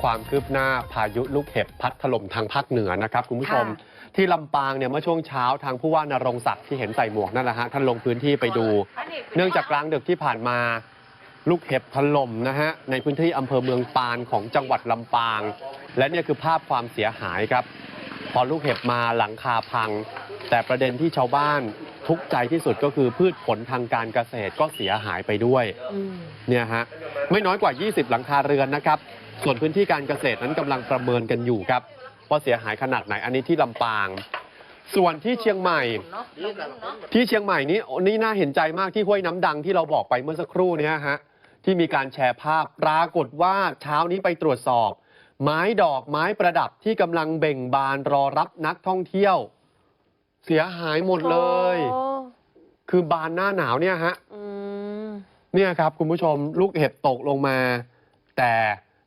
ความคืบหน้าพายุลูกเห็บพัดถล่มทางภาคเหนือนะครับคุณผู้ชมที่ลำปางเนี่ยเมื่อช่วงเช้าทางผู้ว่านรงศักดิ์ที่เห็นใส่หมวกนั่นแหละฮะท่านลงพื้นที่ไปดูเนื่องจากกลางดึกที่ผ่านมาลูกเห็บถล่มนะฮะในพื้นที่อำเภอเมืองปานของจังหวัดลำปางและเนี่ยคือภาพความเสียหายครับพอลูกเห็บมาหลังคาพังแต่ประเด็นที่ชาวบ้านทุกข์ใจที่สุดก็คือพืชผลทางการเกษตรก็เสียหายไปด้วยเนี่ยฮะไม่น้อยกว่า 20 หลังคาเรือนนะครับส่วนพื้นที่การเกษตรนั้นกำลังประเมินกันอยู่ครับว่าเสียหายขนาดไหนอันนี้ที่ลำปางส่วนที่เชียงใหม่นี่น่าเห็นใจมากที่ห้วยน้ำดังที่เราบอกไปเมื่อสักครู่นี้ฮะที่มีการแชร์ภาพปรากฏว่าเช้านี้ไปตรวจสอบไม้ดอกไม้ประดับที่กำลังเบ่งบานรอรับนักท่องเที่ยวเสียหายหมดเลยคือบานหน้าหนาวเนี่ยฮะเนี่ยครับคุณผู้ชมลูกเห็บตกลงมาแต่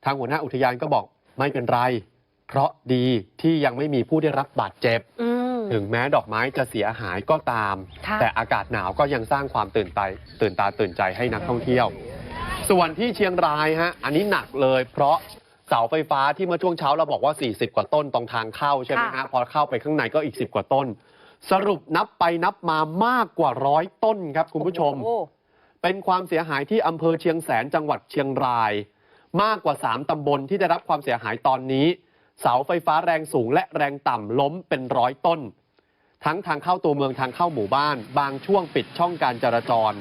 ทางหัวหน้าอุทยานก็บอกไม่เป็นไรเพราะดีที่ยังไม่มีผู้ได้รับบาดเจ็บถึงแม้ดอกไม้จะเสียหายก็ตามแต่อากาศหนาวก็ยังสร้างความตื่นตาตื่นใจให้นักท่องเที่ยวส่วนที่เชียงรายฮะอันนี้หนักเลยเพราะเสาไฟฟ้าที่เมื่อช่วงเช้าเราบอกว่า40 กว่าต้นตรงทางเข้าใช่ไหมฮะพอเข้าไปข้างในก็อีก10 กว่าต้นสรุปนับไปนับมามากกว่า100 ต้นครับคุณผู้ชมเป็นความเสียหายที่อำเภอเชียงแสนจังหวัดเชียงรายมากกว่า3 ตำบลที่ได้รับความเสียหายตอนนี้เสาไฟฟ้าแรงสูงและแรงต่ำล้มเป็น100 ต้นทั้งทางเข้าตัวเมืองทางเข้าหมู่บ้านบางช่วงปิดช่องการจราจร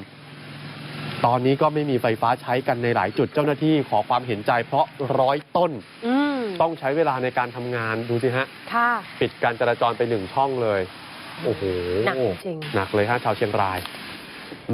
ตอนนี้ก็ไม่มีไฟฟ้าใช้กันในหลายจุดเจ้าหน้าที่ขอความเห็นใจเพราะ100 ต้นต้องใช้เวลาในการทำงานดูสิฮะปิดการจราจรไป1 ช่องเลยโอ้โหหนักจริงหนักเลยฮะชาวเชียงราย